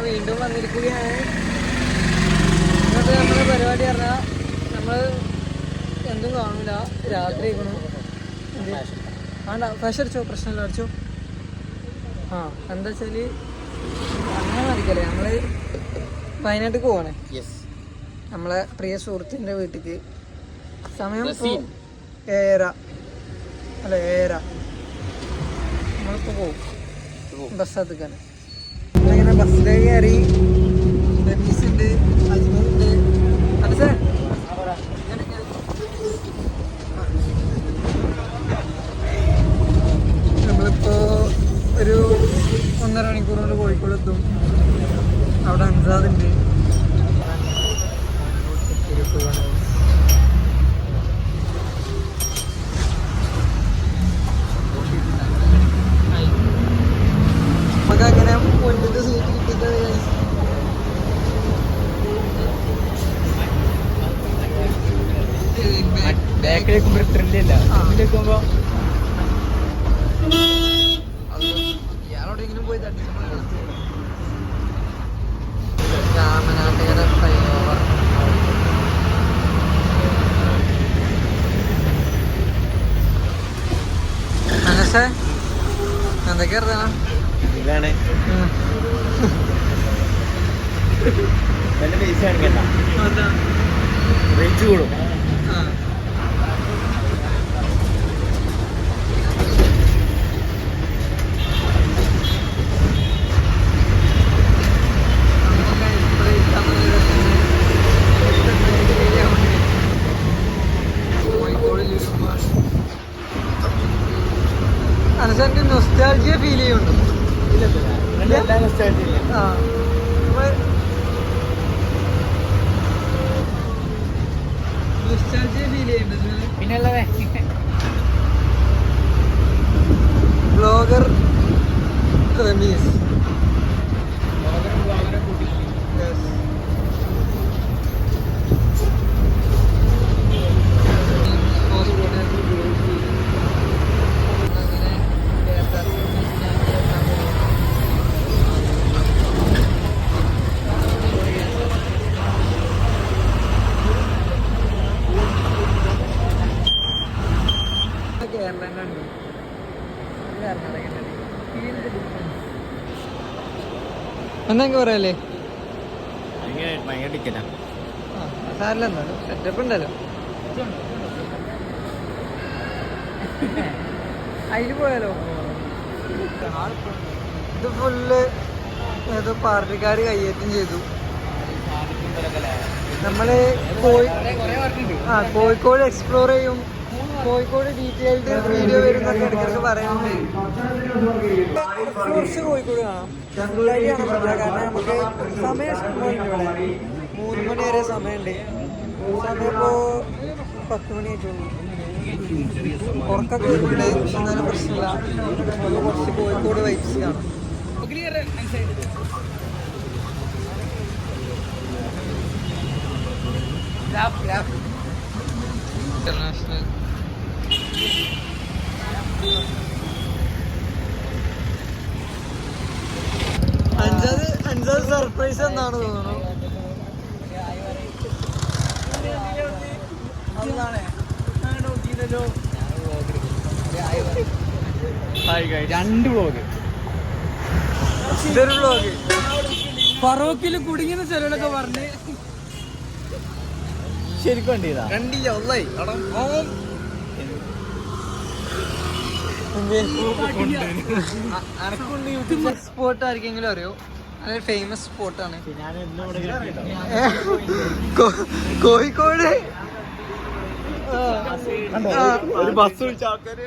വീണ്ടും വന്നിരിക്കുകയാണ്. ഇന്നത്തെ നമ്മുടെ പരിപാടി പറഞ്ഞാൽ നമ്മൾ എന്തും കാണില്ല, രാത്രി ആയിക്കണു. വേണ്ട ഫ്രഷ് അടിച്ചോ, പ്രശ്നമില്ല, അടിച്ചോ. എന്താ വെച്ചാൽ അങ്ങനെ മതിക്കല്ലേ, നമ്മൾ വയനാട്ടിലേക്ക് പോവാണേ. നമ്മളെ പ്രിയ സുഹൃത്തിൻ്റെ വീട്ടിലേക്ക്. സമയം 7:30 അല്ല 7:30. നമ്മളിപ്പോൾ പോവും ബസ്സെത്തിക്കാൻ. നമ്മളിങ്ങനെ ബസ്സിലേക്ക് കയറി. ബെനീസുണ്ട്, അജ്മലുണ്ട്. മനസ്സേ നമ്മളിപ്പോൾ ഒരു 1.5 മണിക്കൂർ കൊണ്ട് കോഴിക്കോട് എത്തും. അവിടെ അൻസാദുണ്ട്. നമുക്ക് അങ്ങനെ മുൻപത്തെ സീറ്റ് കിട്ടിയത്. ബാക്കിലേക്ക് ത്രില്ലില്ല. മുന്നിലേക്കുമ്പോ ഇയാളോടെങ്കിലും പോയി തട്ടി രാമനാട്ടുകര ഫ്ലൈ ഓവർ. മനസ്സേ എന്തൊക്കെയാ ഇതാണ് പൈസ റേഞ്ച് കൂടും. അനുസരിച്ച് നൊസ്റ്റാൾജിയ ഫീൽ ചെയ്യുന്നുണ്ട്. നൊസ്റ്റാൾജിയ ഫീൽ ചെയ്യുന്നുണ്ട്. പിന്നെയുള്ളതേ ബ്ലോഗർ റമീസ്. എന്നൊക്കെ പറയല്ലേ, സാറില്ല എന്തായാലും സെറ്റപ്പ് ഉണ്ടല്ലോ. അതിൽ പോയാലോ? ഇത് ഫുള്ള് ഏതോ പാർട്ടിക്കാർ കയ്യേറ്റം ചെയ്തു. നമ്മള് കോഴിക്കോട് എക്സ്പ്ലോർ ചെയ്യും. കോഴിക്കോട് ഡീറ്റെയിൽഡ് വീഡിയോ വരുന്നൊക്കെ ഇടയ്ക്കിടയ്ക്ക് പറയുന്നുണ്ട്. കുറച്ച് കോഴിക്കോട് കാണാം, ഫുള്ളായിട്ട് കാണാൻ പറ്റില്ല. കാരണം നമുക്ക് സമയം ഇഷ്ടംപോലെ 3 മണി വരെ സമയമുണ്ട്. സമയം ഇപ്പോൾ 10 മണി ആയിട്ടുള്ളൂ. ഉറക്കൊക്കെ വരുന്നുണ്ട്, പക്ഷെ എന്നാലും പ്രശ്നമില്ല. നമുക്ക് കുറച്ച് കോഴിക്കോട് വൈബ്സ് കാണാം. ഇന്റർനാഷണൽ അഞ്ചാറ് സർപ്രൈസ് എന്നാണ് തോന്നുന്നു. രണ്ട് വ്ളോഗ്, ഇതൊരു വ്ളോഗ്. ഫറോക്കിൽ കുടുങ്ങിയെന്ന് ചിലരൊക്കെ പറഞ്ഞ് ശരിക്കും കണ്ടില്ല. സ്പോട്ട് ആർക്കെങ്കിലും അറിയോ? അതൊരു ഫേമസ് സ്പോട്ടാണ്. കോഴിക്കോട് ഒരു ബസ് വിളിച്ച ആൾക്കാരെ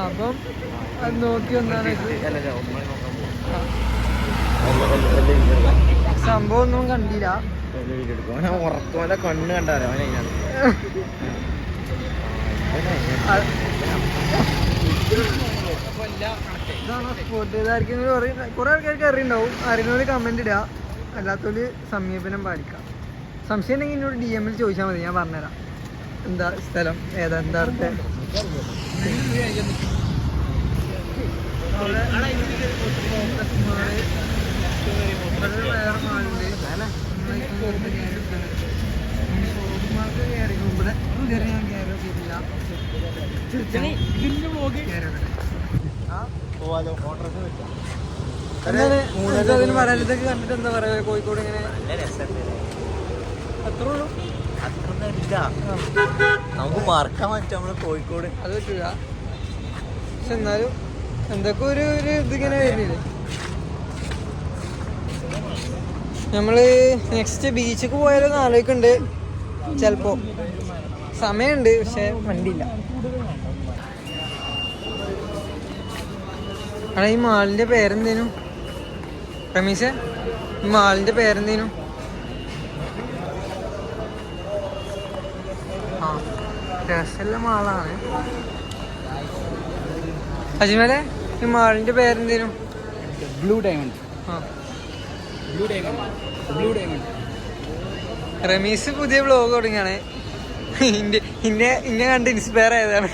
അപ്പം അത് നോക്കി വന്നാണ്. സംഭവം ഒന്നും കണ്ടില്ല. ഉറക്കോന്റെ കണ്ണ് കണ്ടാലോ ഇതാണ് സ്പോട്ട്. ഇതായിരിക്കും കുറെ ആൾക്കാർക്ക് അറിയുണ്ടാവും. അറിയുന്നവര് കമന്റ് ഇടുക, അല്ലാത്തവര് സമീപനം പാലിക്കാം. സംശയം ഉണ്ടെങ്കിൽ എന്നോട് DM ൽ ചോദിച്ചാൽ മതി, ഞാൻ പറഞ്ഞുതരാം. എന്താ സ്ഥലം, ഏതാ, എന്താ വേറെ മാളുണ്ട് ഷോറൂമാർക്ക് കയറി ഇവിടെ ഇതുവരെ ഞാൻ കയറി നോക്കിയിട്ടില്ല. അതിന് പറയാനത്തൊക്കെ കണ്ടിട്ട് എന്താ പറയാ കോഴിക്കോട് ഇങ്ങനെ അത്രേ ഉള്ളൂ. നമുക്ക് മറക്കാൻ പറ്റും നമ്മള് കോഴിക്കോട്. അത് പറ്റൂല. പക്ഷെ എന്നാലും എന്തൊക്കെ ഒരു ഇതിങ്ങനെ വരുന്നില്ലേ. നമ്മള് നെക്സ്റ്റ് ബീച്ചിക്ക് പോയാലൊന്ന് ആലോചിക്കുന്നുണ്ട്. ചിലപ്പോ സമയമുണ്ട് പക്ഷെ വണ്ടിയില്ല. അവിടെ ഈ മാളിന്റെ പേരെന്തേനു റമീസേ? ഈ മാളിന്റെ പേരെന്തേനു? ആ രസമുള്ള മാളാണ്. അജ്മലെ ഈ മാളിന്റെ പേരെന്തേനു? Blue diamond. ആ ബ്ലൂ ഡയമണ്ട്. റമീസ് പുതിയ വ്ലോഗ് തുടങ്ങിയാണ്. ഇന്നെ കണ്ട് ഇൻസ്പയർ ആയതാണ്.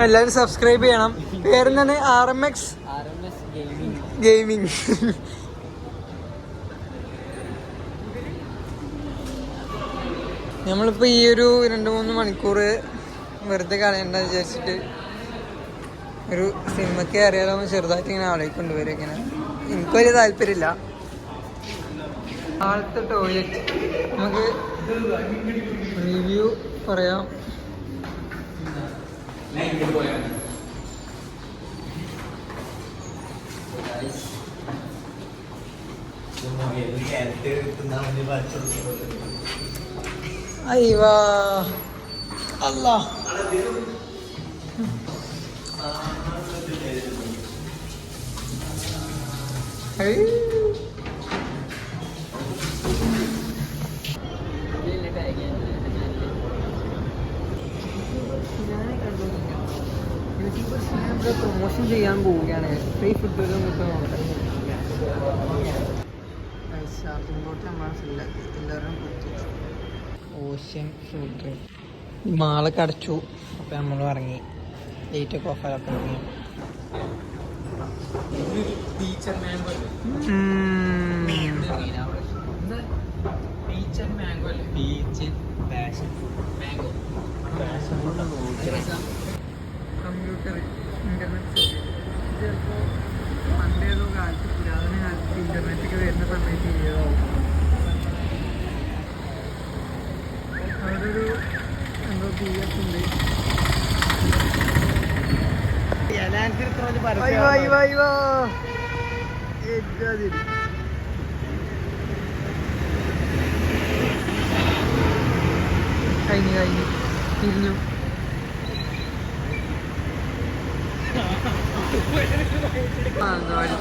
എല്ലാവരും സബ്സ്ക്രൈബ് ചെയ്യണം. പേരെന്താണ്? RMX gaming. നമ്മളിപ്പോ ഈ ഒരു 2-3 മണിക്കൂർ വെറുതെ കളയണ്ട വിചാരിച്ചിട്ട് ഒരു സിനിമയ്ക്ക് അറിയാലോ ചെറുതായിട്ട് ഇങ്ങനെ ആലോചിക്കൊണ്ട് വരും. ഇങ്ങനെ എനിക്ക് വലിയ താല്പര്യമില്ല. ആളത്തെ ടോയ്ലറ്റ് നമുക്ക് റിവ്യൂ പറയാം. അയ്യോ അല്ലാ പ്രൊമോഷൻ ചെയ്യാൻ പോവുകയാണ്. ഫ്രീ ഫുഡുകളും കിട്ടും. ഓഷ്യൻ ഫ്രൂട്ട് മാളൊക്കെ അടച്ചു. അപ്പം നമ്മൾ ഇറങ്ങി. ലൈറ്റൊക്കെ ഓഫാക്കി ഇറങ്ങി. കമ്പ്യൂട്ടർ ഇന്റർനെറ്റ് ചിലപ്പോൾ പണ്ടേതോ കാലത്ത് പുരാതന കാലത്ത് ഇന്റർനെറ്റൊക്കെ വരുന്ന സമയത്ത് ചെയ്തതാവും. അവിടെ ഒരു എന്തോ PS ഉണ്ട്. കഴിഞ്ഞു തിരിഞ്ഞു. മാനന്തവാടി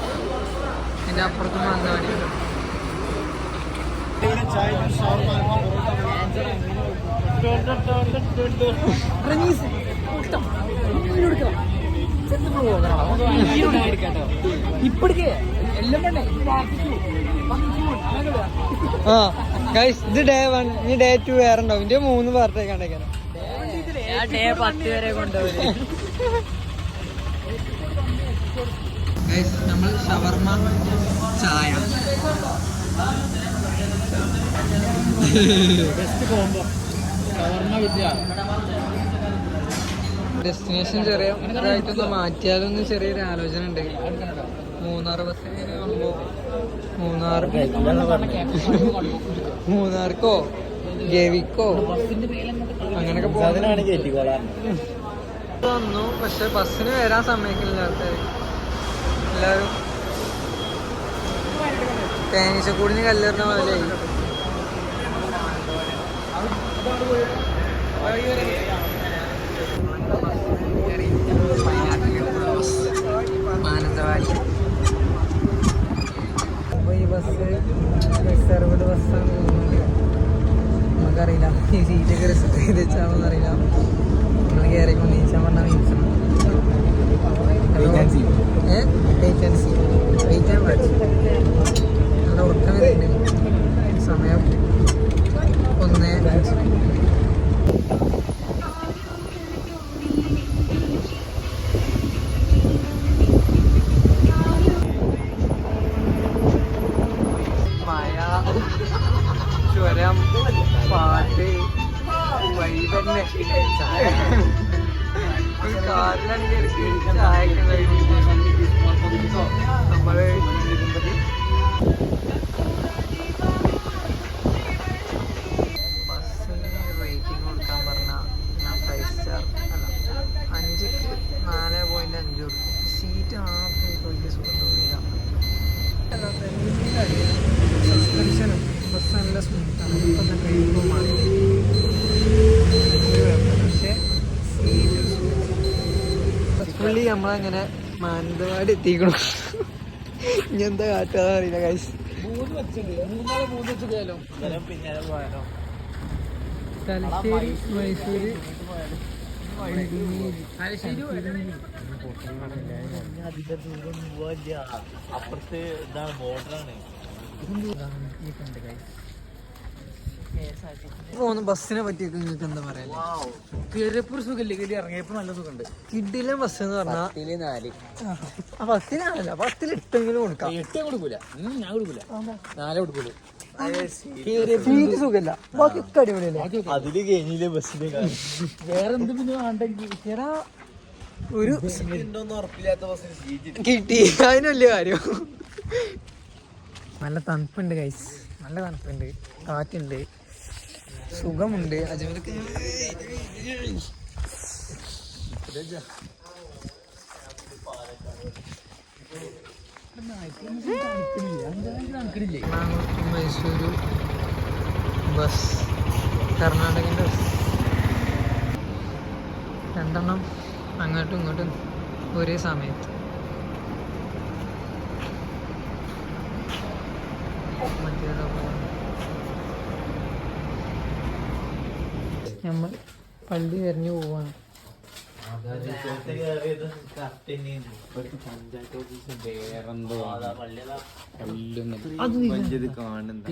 എൻ്റെ അപ്പുറത്ത് മാനന്തവാടി. ആ ഗൈസ് ഇത് Day 1. ഇനി Day 2 വേറെ ഉണ്ടാവും. ഇതിന്റെ 3 പാർട്ടൊക്കെ കണ്ടേക്കാനും. Day 10 വരെ കൊണ്ടുപോയി. നമ്മൾ ഷവർമ ചായ ഡെസ്റ്റിനേഷൻ ചെറിയ ഇതായിട്ടൊന്ന് മാറ്റിയാലൊന്ന് ചെറിയൊരു ആലോചന ഉണ്ട്. മൂന്നാർ ബസ്സിന് കാണുമ്പോ മൂന്നാർക്കോ ഗവിക്കോ അങ്ങനൊക്കെ വന്നു. പക്ഷെ ബസ്സിന് വരാൻ സമ്മതിക്കില്ല ആൾക്കാർ. എല്ലാവരും തേനീച്ചക്കൂടിന് കല്ലെറിഞ്ഞ മുതലായി. മാനന്തവാടി. അപ്പോൾ ഈ ബസ് റിസർവ്ഡ് ബസ്സാണ് തോന്നുന്നത്. നമുക്കറിയില്ല ഈ സീറ്റൊക്കെ റിസർവ് ചെയ്ത് വെച്ചാണോന്ന് അറിയില്ല. നമ്മൾ കയറിക്കൊണ്ട് നീച്ചാൻ പറഞ്ഞാൽ നീച്ചണം. Wait and see wait and watch. നല്ല ഉറക്കം വരുന്നുണ്ട്. സമയം 1:05. മഴ, ചുരം, പാട്ട്, വഴി തന്നെ കാറിലാണെങ്കിൽ ചായക്ക് നമ്മള് ബസ്സിന് റേറ്റിംഗ് കൊടുക്കാൻ പറഞ്ഞാൽ ഞാൻ 5 സ്റ്റാർ അല്ല 5ക്ക് 4.5 കൊടുക്കും. സീറ്റ് മാത്രമേ വലിയ സുഖം തോന്നില്ല. സസ്പെൻഷനും ബസ് നല്ല സ്മൂത്താണ്. ഇപ്പം തന്നെ ട്രെയിൻ മാറി പക്ഷേ പുള്ളി നമ്മളങ്ങനെ മാനന്തവാടി എത്തിക്കണം. ഇനി എന്താ കാട്ടാന്ന് അറിയില്ല ഗൈസ്. തലശ്ശേരി, മൈസൂര്, അപ്പുറത്ത് ഇതാണ് ബോർഡറാണ്. പോകുന്ന ബസ്സിനെ പറ്റിയൊക്കെ നിങ്ങൾക്ക് എന്താ പറയാ? കയറിയപ്പോൾ സുഖമില്ല, കയറി ഇറങ്ങിയപ്പോൾ നല്ല സുഖമുണ്ട്. കിഡിലും ബസ് എന്ന് പറഞ്ഞാൽ 4 ബസ്സിനാണല്ല, ബസ്സിൽ ഇട്ടെങ്കിലും കൊടുക്കാം. 8 കൊടുക്കൂല, ഞാൻ കൊടുക്കൂല, 4 കൊടുക്കുള്ളൂ. സീറ്റ് സുഖമില്ല, ബാക്കി ഒക്കെ അടിപൊളിയല്ലേ? അതില് കഴിഞ്ഞില്ലേ ബസ്സിന്റെ വേറെ എന്ത് പിന്നെ വേണ്ടെങ്കിൽ എടാ ഒരു ഉറപ്പില്ലാത്ത ബസ്സിന് സീറ്റ് കിട്ടി, അതിന് വലിയ കാര്യം. നല്ല തണുപ്പുണ്ട് ഗൈസ്, നല്ല തണുപ്പുണ്ട്, കാറ്റുണ്ട്, സുഖമുണ്ട്. അജ്മലൊക്കെ മൈസൂര് ബസ്, കർണാടകൻ്റെ ബസ്. 2 എണ്ണം അങ്ങോട്ടും ഇങ്ങോട്ടും ഒരേ സമയത്ത്. നമ്മൾ പള്ളി എറിഞ്ഞു പോവാണ്. കാണുന്നുണ്ട്.